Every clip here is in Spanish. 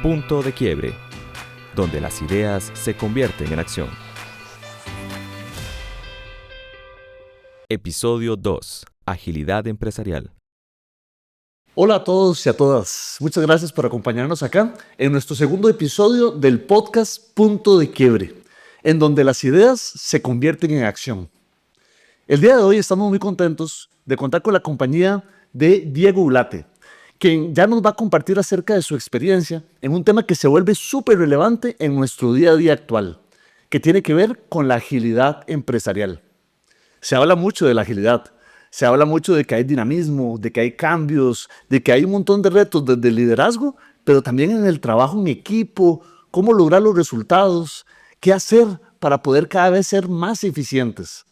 Punto de Quiebre, donde las ideas se convierten en acción. Episodio 2. Agilidad empresarial. Hola a todos y a todas. Muchas gracias por acompañarnos acá en nuestro segundo episodio del podcast Punto de Quiebre, en donde las ideas se convierten en acción. El día de hoy estamos muy contentos de contar con la compañía de Diego Ulate, quien ya nos va a compartir acerca de su experiencia en un tema que se vuelve súper relevante en nuestro día a día actual, que tiene que ver con la agilidad empresarial. Se habla mucho de la agilidad, se habla mucho de que hay dinamismo, de que hay cambios, de que hay un montón de retos desde el liderazgo, pero también en el trabajo en equipo, cómo lograr los resultados, qué hacer para poder cada vez ser más eficientes.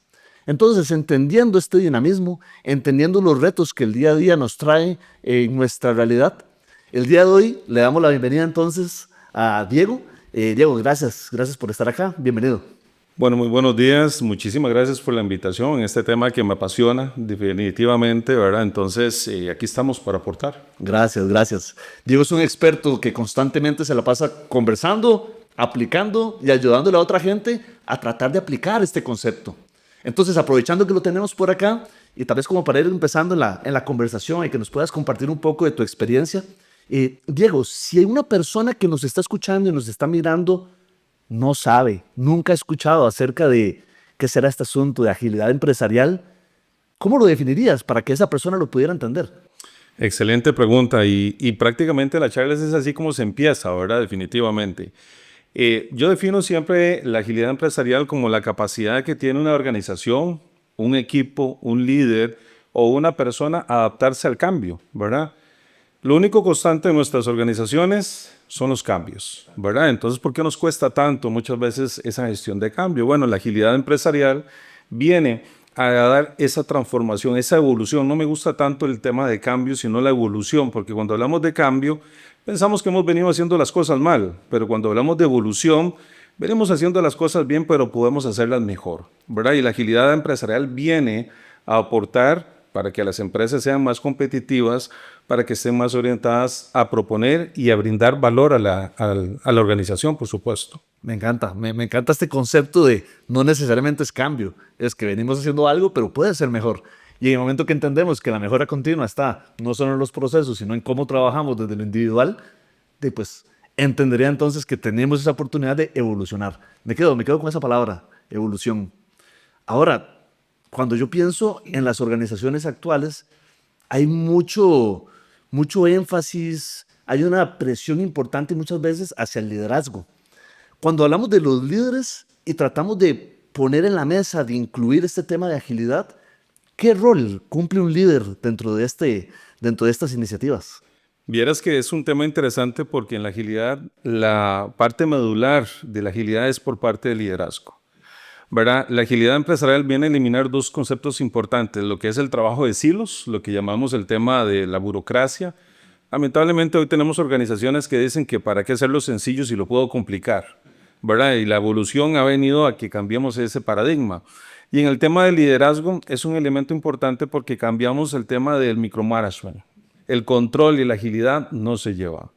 Entonces, entendiendo este dinamismo, entendiendo los retos que el día a día nos trae en nuestra realidad, el día de hoy le damos la bienvenida entonces a Diego. Diego, gracias por estar acá. Bienvenido. Bueno, muy buenos días. Muchísimas gracias por la invitación en este tema que me apasiona definitivamente, ¿verdad? Entonces, aquí estamos para aportar. Gracias. Diego es un experto que constantemente se la pasa conversando, aplicando y ayudándole a otra gente a tratar de aplicar este concepto. Entonces, aprovechando que lo tenemos por acá y tal vez como para ir empezando en la conversación y que nos puedas compartir un poco de tu experiencia, Diego, si hay una persona que nos está escuchando y nos está mirando, no sabe, nunca ha escuchado acerca de qué será este asunto de agilidad empresarial, ¿cómo lo definirías para que esa persona lo pudiera entender? Excelente pregunta y prácticamente la charla es así como se empieza, ¿verdad? Definitivamente. Yo defino siempre la agilidad empresarial como la capacidad que tiene una organización, un equipo, un líder o una persona a adaptarse al cambio, ¿verdad? Lo único constante en nuestras organizaciones son los cambios, ¿verdad? Entonces, ¿por qué nos cuesta tanto muchas veces esa gestión de cambio? Bueno, la agilidad empresarial viene a dar esa transformación, esa evolución. No me gusta tanto el tema de cambio, sino la evolución, porque cuando hablamos de cambio, pensamos que hemos venido haciendo las cosas mal, pero cuando hablamos de evolución, venimos haciendo las cosas bien, pero podemos hacerlas mejor, ¿verdad? Y la agilidad empresarial viene a aportar para que las empresas sean más competitivas, para que estén más orientadas a proponer y a brindar valor a la organización, por supuesto. Me encanta este concepto de no necesariamente es cambio, es que venimos haciendo algo, pero puede ser mejor. Y en el momento que entendemos que la mejora continua está no solo en los procesos, sino en cómo trabajamos desde lo individual, pues entendería entonces que tenemos esa oportunidad de evolucionar. Me quedo con esa palabra, evolución. Ahora, cuando yo pienso en las organizaciones actuales, hay mucho énfasis, hay una presión importante muchas veces hacia el liderazgo. Cuando hablamos de los líderes y tratamos de poner en la mesa, de incluir este tema de agilidad, ¿qué rol cumple un líder dentro de estas iniciativas? Vieras que es un tema interesante porque en la agilidad, la parte medular de la agilidad es por parte del liderazgo, ¿verdad? La agilidad empresarial viene a eliminar dos conceptos importantes, lo que es el trabajo de silos, lo que llamamos el tema de la burocracia. Lamentablemente hoy tenemos organizaciones que dicen que para qué hacerlo sencillo si lo puedo complicar, ¿verdad? Y la evolución ha venido a que cambiemos ese paradigma. Y en el tema del liderazgo es un elemento importante porque cambiamos el tema del micromanagement. El control y la agilidad no se llevan.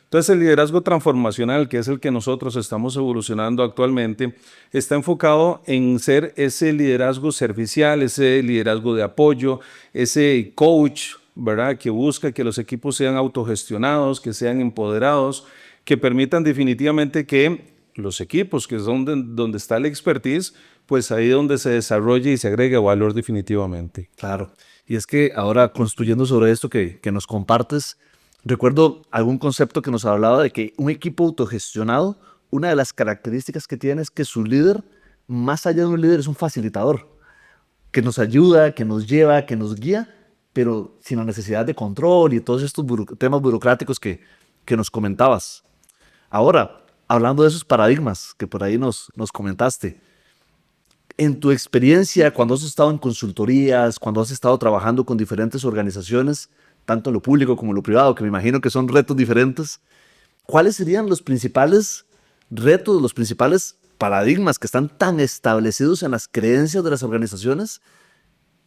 Entonces el liderazgo transformacional, que es el que nosotros estamos evolucionando actualmente, está enfocado en ser ese liderazgo servicial, ese liderazgo de apoyo, ese coach, ¿verdad? Que busca que los equipos sean autogestionados, que sean empoderados, que permitan definitivamente que los equipos, que son donde está la expertise, pues ahí donde se desarrolle y se agrega valor definitivamente. Claro. Y es que ahora construyendo sobre esto que nos compartes, recuerdo algún concepto que nos hablaba de que un equipo autogestionado, una de las características que tiene es que su líder, más allá de un líder, es un facilitador, que nos ayuda, que nos lleva, que nos guía, pero sin la necesidad de control y todos estos temas burocráticos que nos comentabas. Ahora, hablando de esos paradigmas que por ahí nos comentaste, en tu experiencia, cuando has estado en consultorías, cuando has estado trabajando con diferentes organizaciones, tanto en lo público como en lo privado, que me imagino que son retos diferentes, ¿cuáles serían los principales retos, los principales paradigmas que están tan establecidos en las creencias de las organizaciones,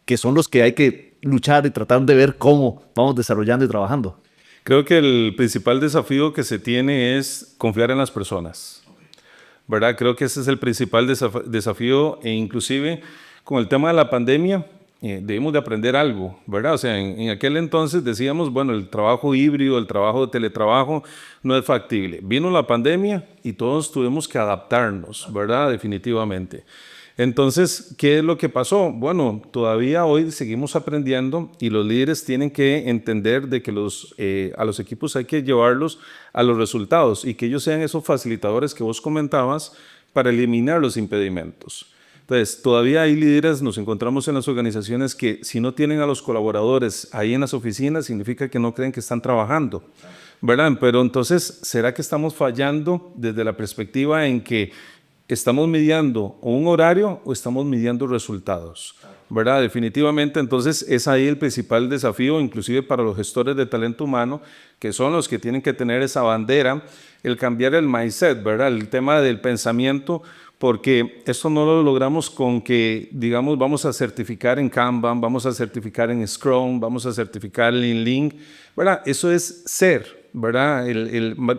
que son los que hay que luchar y tratar de ver cómo vamos desarrollando y trabajando? Creo que el principal desafío que se tiene es confiar en las personas, ¿verdad? Creo que ese es el principal desafío e inclusive con el tema de la pandemia debemos de aprender algo, ¿verdad? O sea, en aquel entonces decíamos, bueno, el trabajo híbrido, el trabajo de teletrabajo no es factible. Vino la pandemia y todos tuvimos que adaptarnos, ¿verdad? Definitivamente. Entonces, ¿qué es lo que pasó? Bueno, todavía hoy seguimos aprendiendo y los líderes tienen que entender de que a los equipos hay que llevarlos a los resultados y que ellos sean esos facilitadores que vos comentabas para eliminar los impedimentos. Entonces, todavía hay líderes, nos encontramos en las organizaciones que si no tienen a los colaboradores ahí en las oficinas, significa que no creen que están trabajando, ¿verdad? Pero entonces, ¿será que estamos fallando desde la perspectiva en que estamos midiendo un horario o estamos midiendo resultados? ¿Verdad? Definitivamente, entonces es ahí el principal desafío, inclusive para los gestores de talento humano, que son los que tienen que tener esa bandera, el cambiar el mindset, ¿verdad? El tema del pensamiento, porque esto no lo logramos con que, digamos, vamos a certificar en Kanban, vamos a certificar en Scrum, vamos a certificar en Lean, ¿verdad? Eso es ser, ¿verdad?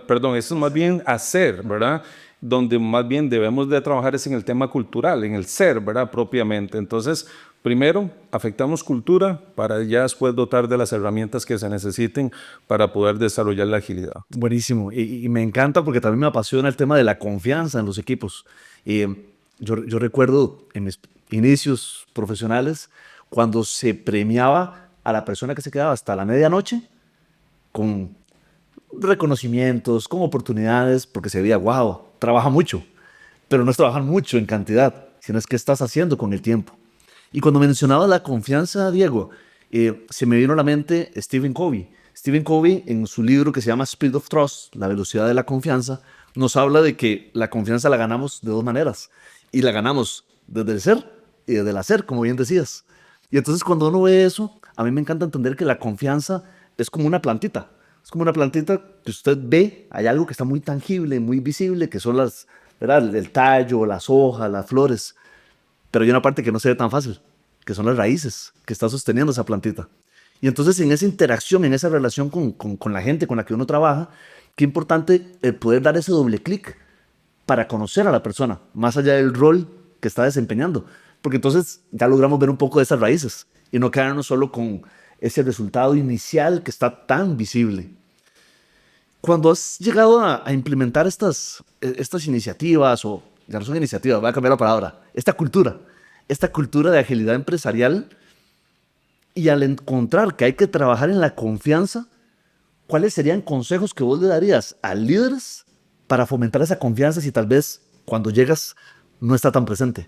Perdón, eso es más bien hacer, ¿verdad? Donde más bien debemos de trabajar es en el tema cultural, en el ser, ¿verdad? Propiamente. Entonces, primero, afectamos cultura para ya después dotar de las herramientas que se necesiten para poder desarrollar la agilidad. Buenísimo. Y me encanta porque también me apasiona el tema de la confianza en los equipos. Yo recuerdo en mis inicios profesionales cuando se premiaba a la persona que se quedaba hasta la medianoche con reconocimientos, con oportunidades, porque se veía, wow, trabaja mucho, pero no es trabajar mucho en cantidad, sino es qué estás haciendo con el tiempo. Y cuando mencionaba la confianza, Diego, se me vino a la mente Stephen Covey. Stephen Covey, en su libro que se llama Speed of Trust, la velocidad de la confianza, nos habla de que la confianza la ganamos de dos maneras. Y la ganamos desde el ser y desde el hacer, como bien decías. Y entonces cuando uno ve eso, a mí me encanta entender que la confianza es como una plantita. Es como una plantita que usted ve, hay algo que está muy tangible, muy visible, que son las, ¿verdad? El tallo, las hojas, las flores. Pero hay una parte que no se ve tan fácil, que son las raíces que está sosteniendo esa plantita. Y entonces en esa interacción, en esa relación con la gente con la que uno trabaja, qué importante el poder dar ese doble clic para conocer a la persona, más allá del rol que está desempeñando. Porque entonces ya logramos ver un poco de esas raíces y no quedarnos solo con ese resultado inicial que está tan visible. Cuando has llegado a implementar estas iniciativas, o ya no son iniciativas, voy a cambiar la palabra, esta cultura de agilidad empresarial, y al encontrar que hay que trabajar en la confianza, ¿cuáles serían consejos que vos le darías a líderes para fomentar esa confianza si tal vez cuando llegas no está tan presente?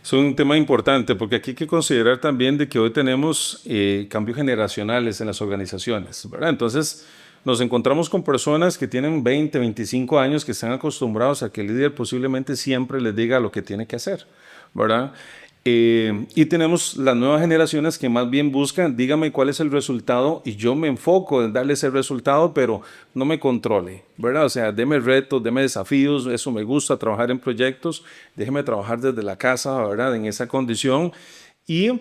Es un tema importante porque aquí hay que considerar también de que hoy tenemos cambios generacionales en las organizaciones, ¿verdad? Entonces nos encontramos con personas que tienen 20, 25 años que están acostumbrados a que el líder posiblemente siempre les diga lo que tiene que hacer, ¿verdad? Y tenemos las nuevas generaciones que más bien buscan, dígame cuál es el resultado y yo me enfoco en darle ese resultado, pero no me controle, ¿verdad? O sea, deme retos, deme desafíos, eso me gusta, trabajar en proyectos, déjeme trabajar desde la casa, ¿verdad? En esa condición. Y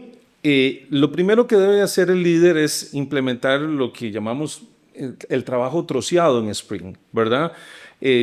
lo primero que debe hacer el líder es implementar lo que llamamos el trabajo troceado en Sprint, ¿verdad?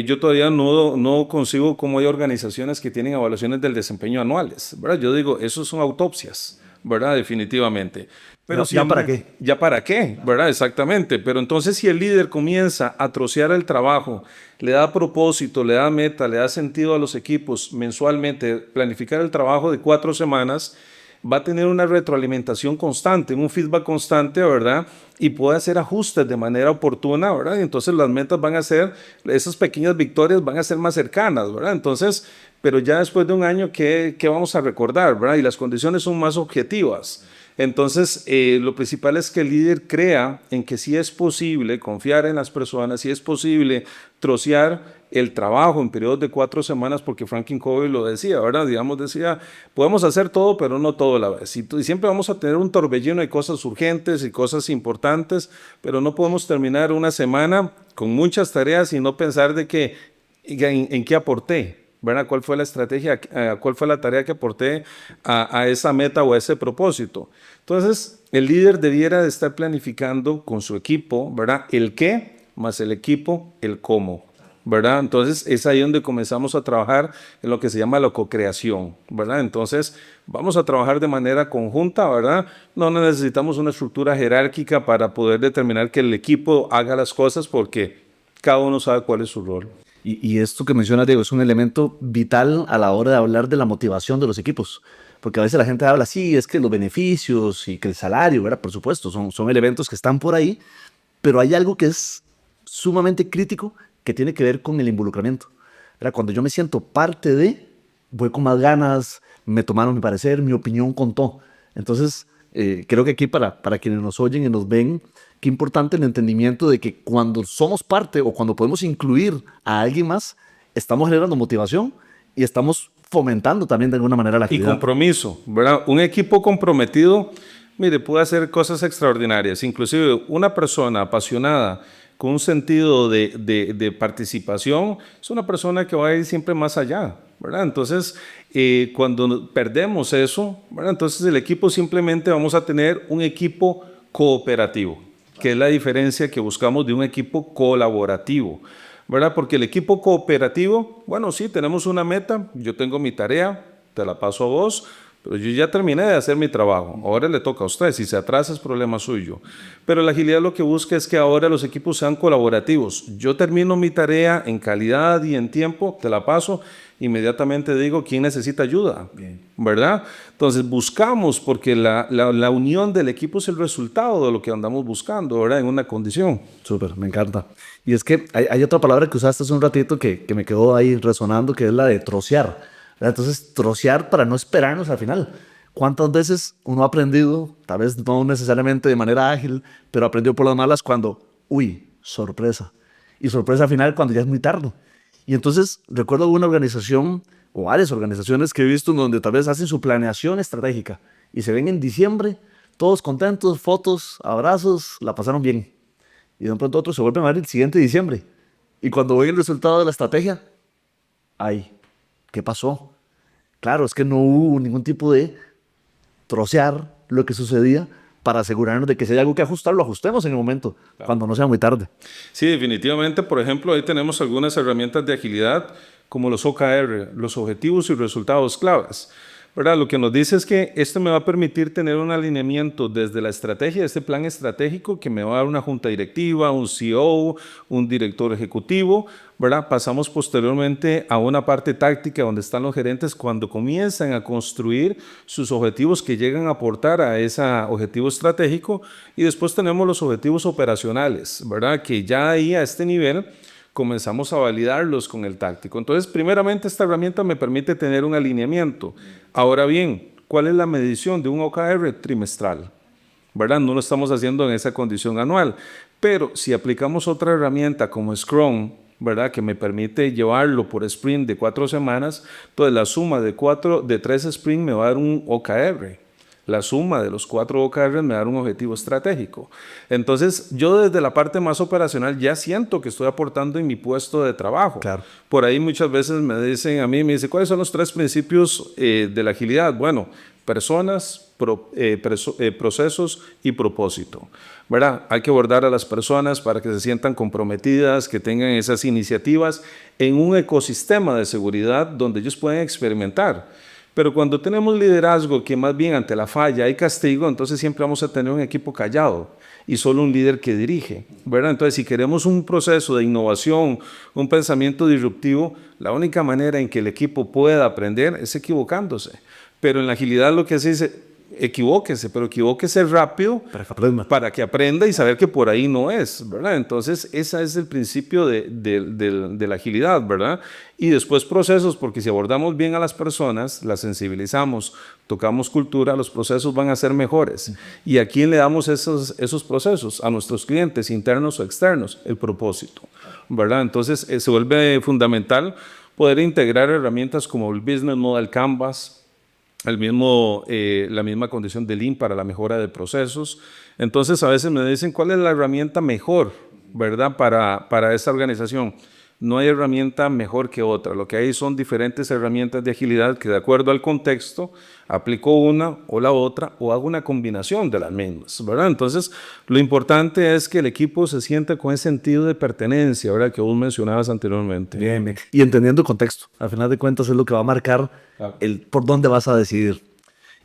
Yo todavía no consigo cómo hay organizaciones que tienen evaluaciones del desempeño anuales, ¿verdad? Yo digo, eso son autopsias, ¿verdad? Definitivamente. Pero ¿Ya para qué? ¿Ya para qué? ¿Verdad? Exactamente. Pero entonces si el líder comienza a trocear el trabajo, le da propósito, le da meta, le da sentido a los equipos mensualmente, planificar el trabajo de 4 semanas, va a tener una retroalimentación constante, un feedback constante, ¿verdad? Y puede hacer ajustes de manera oportuna, ¿verdad? Y entonces las metas van a ser, esas pequeñas victorias van a ser más cercanas, ¿verdad? Entonces, pero ya después de un año, ¿qué vamos a recordar, ¿verdad? Y las condiciones son más objetivas. Entonces, lo principal es que el líder crea en que sí es posible confiar en las personas, sí es posible trocear el trabajo en periodos de 4 semanas, porque Franklin Covey lo decía, ¿verdad? Digamos, decía, podemos hacer todo, pero no todo a la vez. Y siempre vamos a tener un torbellino de cosas urgentes y cosas importantes, pero no podemos terminar una semana con muchas tareas y no pensar de que, en qué aporté, ¿verdad? ¿Cuál fue la estrategia, cuál fue la tarea que aporté a esa meta o a ese propósito? Entonces, el líder debiera de estar planificando con su equipo, ¿verdad? El qué más el equipo, el cómo, ¿verdad? Entonces es ahí donde comenzamos a trabajar en lo que se llama la co-creación, ¿verdad? Entonces vamos a trabajar de manera conjunta, ¿verdad? No necesitamos una estructura jerárquica para poder determinar que el equipo haga las cosas porque cada uno sabe cuál es su rol. Y esto que mencionas, Diego, es un elemento vital a la hora de hablar de la motivación de los equipos. Porque a veces la gente habla, sí, es que los beneficios y que el salario, ¿verdad? Por supuesto, son elementos que están por ahí, pero hay algo que es sumamente crítico que tiene que ver con el involucramiento. ¿Verdad? Cuando yo me siento parte de, voy con más ganas, me tomaron mi parecer, mi opinión contó. Entonces, creo que aquí para quienes nos oyen y nos ven, qué importante el entendimiento de que cuando somos parte o cuando podemos incluir a alguien más, estamos generando motivación y estamos fomentando también de alguna manera la Y actividad. compromiso, ¿verdad? Un equipo comprometido, mire, puede hacer cosas extraordinarias. Inclusive una persona apasionada con un sentido de participación es una persona que va a ir siempre más allá, ¿verdad? Entonces, cuando perdemos eso, ¿verdad? Entonces el equipo simplemente vamos a tener un equipo cooperativo, que es la diferencia que buscamos de un equipo colaborativo, ¿verdad? Porque el equipo cooperativo, bueno, sí, tenemos una meta, yo tengo mi tarea, te la paso a vos, pero yo ya terminé de hacer mi trabajo, ahora le toca a usted, si se atrasa es problema suyo. Pero la agilidad lo que busca es que ahora los equipos sean colaborativos. Yo termino mi tarea en calidad y en tiempo, te la paso, inmediatamente digo quién necesita ayuda, ¿verdad? Entonces buscamos, porque la unión del equipo es el resultado de lo que andamos buscando, ¿verdad? En una condición. Súper, me encanta. Y es que hay otra palabra que usaste hace un ratito que me quedó ahí resonando, que es la de trocear. ¿Verdad? Entonces, trocear para no esperarnos al final. ¿Cuántas veces uno ha aprendido, tal vez no necesariamente de manera ágil, pero aprendió por las malas cuando, uy, sorpresa? Y sorpresa al final cuando ya es muy tarde. Y entonces recuerdo una organización o varias organizaciones que he visto donde tal vez hacen su planeación estratégica y se ven en diciembre, todos contentos, fotos, abrazos, la pasaron bien. Y de un pronto a otro se vuelven a ver el siguiente diciembre. Y cuando ven el resultado de la estrategia, ay, ¿qué pasó? Claro, es que no hubo ningún tipo de trocear lo que sucedía para asegurarnos de que si hay algo que ajustar, lo ajustemos en el momento, claro, cuando no sea muy tarde. Sí, definitivamente. Por ejemplo, ahí tenemos algunas herramientas de agilidad como los OKR, los objetivos y resultados claves, ¿verdad? Lo que nos dice es que esto me va a permitir tener un alineamiento desde la estrategia, este plan estratégico que me va a dar una junta directiva, un CEO, un director ejecutivo, ¿verdad? Pasamos posteriormente a una parte táctica donde están los gerentes cuando comienzan a construir sus objetivos que llegan a aportar a ese objetivo estratégico, y después tenemos los objetivos operacionales, ¿verdad? Que ya ahí a este nivel comenzamos a validarlos con el táctico. Entonces, primeramente, esta herramienta me permite tener un alineamiento. Ahora bien, ¿cuál es la medición de un OKR trimestral? ¿Verdad? No lo estamos haciendo en esa condición anual. Pero si aplicamos otra herramienta como Scrum, ¿verdad? Que me permite llevarlo por sprint de 4 semanas, entonces la suma de 3 sprints me va a dar un OKR. La suma de los 4 OKR me da un objetivo estratégico. Entonces, yo desde la parte más operacional ya siento que estoy aportando en mi puesto de trabajo. Claro. Por ahí muchas veces me dicen ¿cuáles son los 3 principios de la agilidad? Bueno, personas, procesos y propósito, ¿verdad? Hay que abordar a las personas para que se sientan comprometidas, que tengan esas iniciativas en un ecosistema de seguridad donde ellos pueden experimentar. Pero cuando tenemos liderazgo que más bien ante la falla hay castigo, entonces siempre vamos a tener un equipo callado y solo un líder que dirige, ¿verdad? Entonces, si queremos un proceso de innovación, un pensamiento disruptivo, la única manera en que el equipo pueda aprender es equivocándose. Pero en la agilidad lo que se dice, equivóquese, pero equivóquese rápido para que aprenda y saber que por ahí no es, ¿verdad? Entonces, ese es el principio de la agilidad, ¿verdad? Y después procesos, porque si abordamos bien a las personas, las sensibilizamos, tocamos cultura, los procesos van a ser mejores. ¿Y a quién le damos esos procesos? A nuestros clientes, internos o externos, el propósito, ¿verdad? Entonces, se vuelve fundamental poder integrar herramientas como el Business Model Canvas, la misma condición de Lean para la mejora de procesos. Entonces, a veces me dicen, ¿cuál es la herramienta mejor, verdad, para esta organización? No hay herramienta mejor que otra. Lo que hay son diferentes herramientas de agilidad que de acuerdo al contexto aplico una o la otra o hago una combinación de las mismas, ¿verdad? Entonces, lo importante es que el equipo se sienta con ese sentido de pertenencia, ¿verdad? Que vos mencionabas anteriormente. Bien, bien. Y entendiendo el contexto, al final de cuentas es lo que va a marcar el por dónde vas a decidir.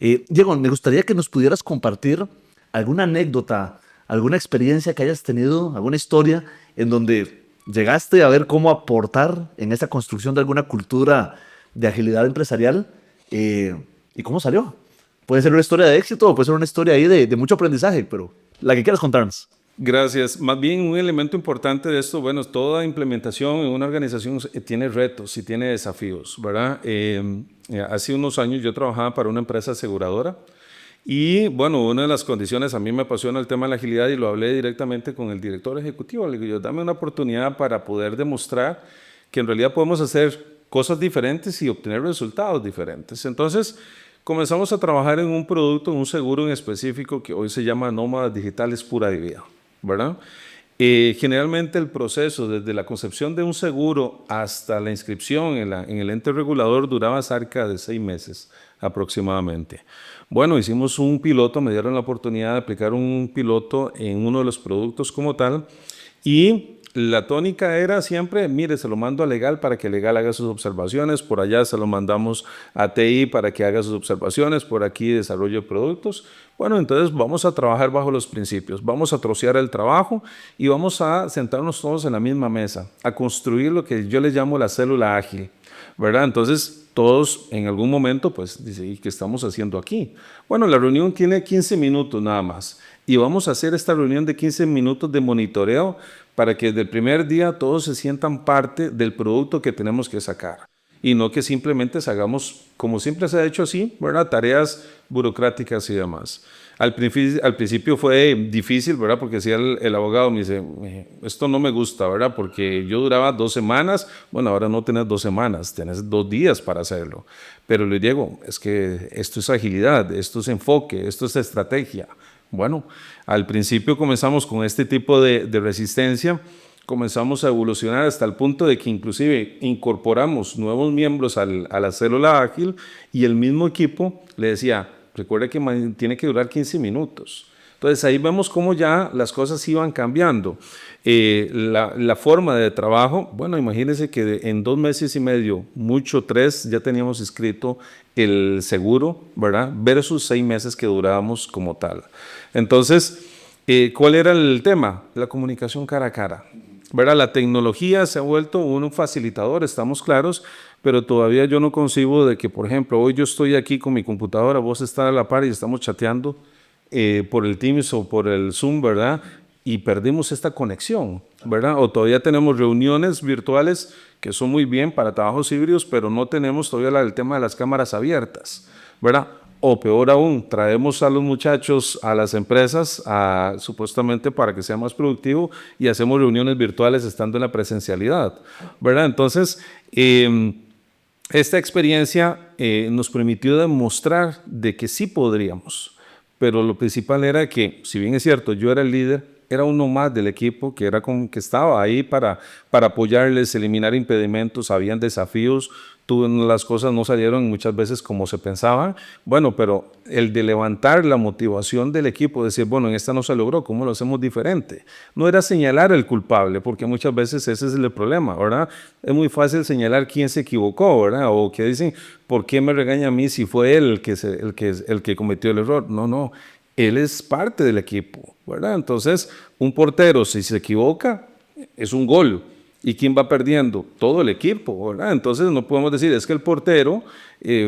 Diego, me gustaría que nos pudieras compartir alguna anécdota, alguna experiencia que hayas tenido, alguna historia en donde llegaste a ver cómo aportar en esa construcción de alguna cultura de agilidad empresarial y cómo salió. Puede ser una historia de éxito o puede ser una historia ahí de mucho aprendizaje, pero la que quieras contarnos. Gracias. Más bien un elemento importante de esto, bueno, toda implementación en una organización tiene retos y tiene desafíos, ¿verdad? Hace unos años yo trabajaba para una empresa aseguradora y bueno, una de las condiciones, a mí me apasiona el tema de la agilidad y lo hablé directamente con el director ejecutivo. Le digo, yo, dame una oportunidad para poder demostrar que en realidad podemos hacer cosas diferentes y obtener resultados diferentes. Entonces, comenzamos a trabajar en un producto, un seguro en específico que hoy se llama Nómadas Digitales Pura Vida, ¿verdad? Generalmente el proceso desde la concepción de un seguro hasta la inscripción en el ente regulador duraba cerca de 6 meses aproximadamente. Bueno, hicimos un piloto, me dieron la oportunidad de aplicar un piloto en uno de los productos como tal y la tónica era siempre, mire, se lo mando a legal para que legal haga sus observaciones, por allá se lo mandamos a TI para que haga sus observaciones, por aquí desarrollo de productos. Bueno, entonces vamos a trabajar bajo los principios, vamos a trocear el trabajo y vamos a sentarnos todos en la misma mesa, a construir lo que yo les llamo la célula ágil, ¿verdad? Entonces todos en algún momento pues dicen, ¿y qué estamos haciendo aquí? Bueno, la reunión tiene 15 minutos nada más y vamos a hacer esta reunión de 15 minutos de monitoreo para que desde el primer día todos se sientan parte del producto que tenemos que sacar y no que simplemente hagamos, como siempre se ha hecho así, ¿verdad? Tareas burocráticas y demás. Al principio fue difícil, ¿verdad? Porque decía el abogado, me dice, esto no me gusta, ¿verdad? Porque yo duraba 2 semanas, bueno, ahora no tenés 2 semanas, tenés 2 días para hacerlo. Pero le digo, es que esto es agilidad, esto es enfoque, esto es estrategia. Bueno, al principio comenzamos con este tipo de resistencia, comenzamos a evolucionar hasta el punto de que inclusive incorporamos nuevos miembros a la célula ágil y el mismo equipo le decía, recuerde que tiene que durar 15 minutos. Entonces ahí vemos cómo ya las cosas iban cambiando. La forma de trabajo, bueno, imagínense que en 2 meses y medio, mucho 3, ya teníamos escrito el seguro, ¿verdad? Versus 6 meses que durábamos como tal. Entonces, ¿cuál era el tema? La comunicación cara a cara, ¿verdad? La tecnología se ha vuelto un facilitador, estamos claros, pero todavía yo no concibo de que, por ejemplo, hoy yo estoy aquí con mi computadora, vos estás a la par y estamos chateando por el Teams o por el Zoom, ¿verdad? Y perdimos esta conexión, ¿verdad? O todavía tenemos reuniones virtuales que son muy bien para trabajos híbridos, pero no tenemos todavía el tema de las cámaras abiertas, ¿verdad? O peor aún, traemos a los muchachos a las empresas supuestamente para que sea más productivo y hacemos reuniones virtuales estando en la presencialidad, ¿verdad? Entonces, esta experiencia nos permitió demostrar de que sí podríamos, pero lo principal era que, si bien es cierto, yo era el líder, era uno más del equipo que estaba ahí para apoyarles, eliminar impedimentos, habían desafíos, las cosas no salieron muchas veces como se pensaba. Bueno, pero el de levantar la motivación del equipo, decir, bueno, en esta no se logró, ¿cómo lo hacemos diferente? No era señalar al culpable, porque muchas veces ese es el problema, ¿verdad? Es muy fácil señalar quién se equivocó, ¿verdad? O que dicen, ¿por qué me regaña a mí si fue él el que cometió el error? No. Él es parte del equipo, ¿verdad? Entonces, un portero, si se equivoca, es un gol. ¿Y quién va perdiendo? Todo el equipo, ¿verdad? Entonces, no podemos decir, es que el portero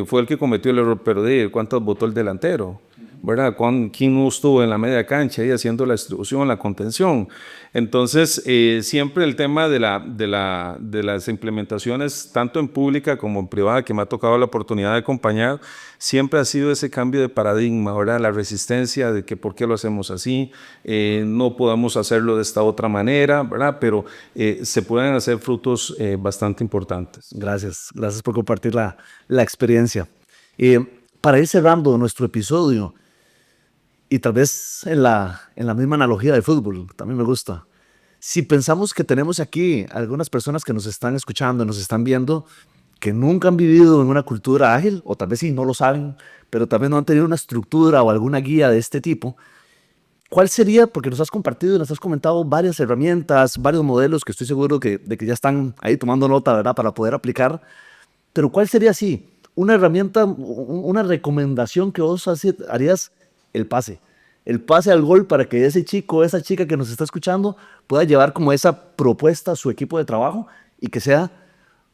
fue el que cometió el error, pero ¿cuántos votó el delantero? ¿Verdad? ¿Quién no estuvo en la media cancha ahí haciendo la distribución, la contención? Entonces, siempre el tema de las implementaciones, tanto en pública como en privada, que me ha tocado la oportunidad de acompañar, siempre ha sido ese cambio de paradigma, ¿verdad? La resistencia de que por qué lo hacemos así, no podemos hacerlo de esta otra manera, ¿verdad? Pero se pueden hacer frutos bastante importantes. Gracias por compartir la experiencia. Para ir cerrando nuestro episodio, y tal vez en la misma analogía del fútbol, también me gusta. Si pensamos que tenemos aquí algunas personas que nos están escuchando, nos están viendo, que nunca han vivido en una cultura ágil, o tal vez sí, no lo saben, pero tal vez no han tenido una estructura o alguna guía de este tipo, ¿cuál sería? Porque nos has compartido y nos has comentado varias herramientas, varios modelos que estoy seguro de que ya están ahí tomando nota, ¿verdad? Para poder aplicar. Pero ¿cuál sería así? Una herramienta, una recomendación que vos harías, el pase. El pase al gol para que ese chico o esa chica que nos está escuchando pueda llevar como esa propuesta a su equipo de trabajo y que sea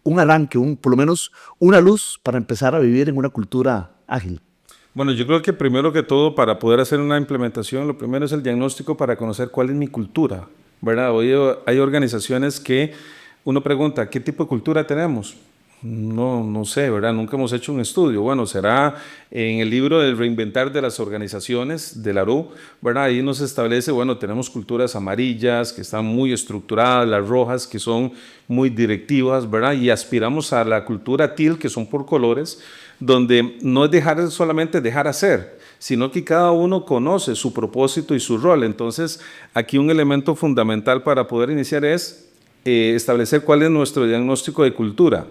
un arranque, por lo menos una luz para empezar a vivir en una cultura ágil. Bueno, yo creo que primero que todo, para poder hacer una implementación, lo primero es el diagnóstico para conocer cuál es mi cultura, ¿verdad? Hoy hay organizaciones que uno pregunta, ¿qué tipo de cultura tenemos? No sé, ¿verdad? Nunca hemos hecho un estudio. Bueno, será en el libro del reinventar de las organizaciones de la RU, ¿verdad? Ahí nos establece, bueno, tenemos culturas amarillas que están muy estructuradas, las rojas que son muy directivas, ¿verdad? Y aspiramos a la cultura teal, que son por colores, donde no es solamente dejar hacer, sino que cada uno conoce su propósito y su rol. Entonces, aquí un elemento fundamental para poder iniciar es establecer cuál es nuestro diagnóstico de cultura.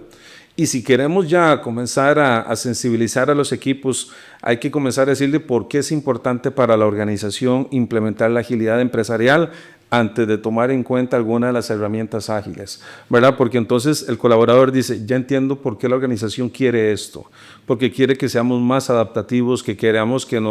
Y si queremos ya comenzar a sensibilizar a los equipos, hay que comenzar a decirle por qué es importante para la organización implementar la agilidad empresarial antes de tomar en cuenta alguna de las herramientas ágiles, ¿verdad? Porque entonces el colaborador dice, ya entiendo por qué la organización quiere esto, porque quiere que seamos más adaptativos, que queramos que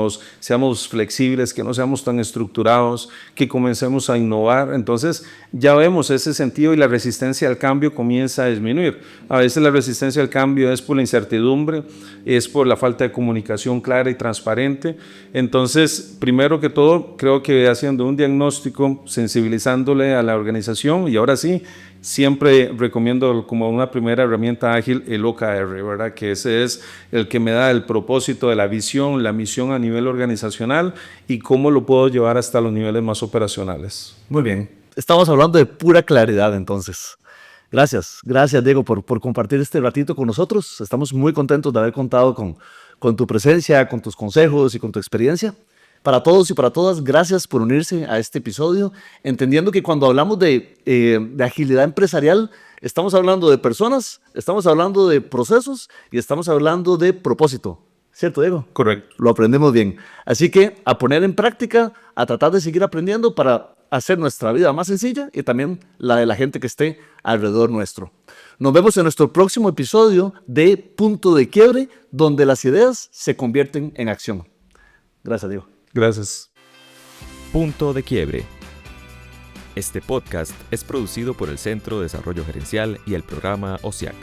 seamos flexibles, que no seamos tan estructurados, que comencemos a innovar. Entonces ya vemos ese sentido y la resistencia al cambio comienza a disminuir. A veces la resistencia al cambio es por la incertidumbre, es por la falta de comunicación clara y transparente. Entonces, primero que todo, creo que haciendo un diagnóstico, sensibilizándole a la organización, y ahora sí, siempre recomiendo como una primera herramienta ágil el OKR, ¿verdad? Que ese es el que me da el propósito de la visión, la misión a nivel organizacional y cómo lo puedo llevar hasta los niveles más operacionales. Muy bien. Estamos hablando de pura claridad entonces. Gracias Diego por compartir este ratito con nosotros. Estamos muy contentos de haber contado con tu presencia, con tus consejos y con tu experiencia. Para todos y para todas, gracias por unirse a este episodio, entendiendo que cuando hablamos de agilidad empresarial, estamos hablando de personas, estamos hablando de procesos y estamos hablando de propósito. ¿Cierto, Diego? Correcto. Lo aprendemos bien. Así que a poner en práctica, a tratar de seguir aprendiendo para hacer nuestra vida más sencilla y también la de la gente que esté alrededor nuestro. Nos vemos en nuestro próximo episodio de Punto de Quiebre, donde las ideas se convierten en acción. Gracias, Diego. Gracias. Punto de Quiebre. Este podcast es producido por el Centro de Desarrollo Gerencial y el programa OSIAC.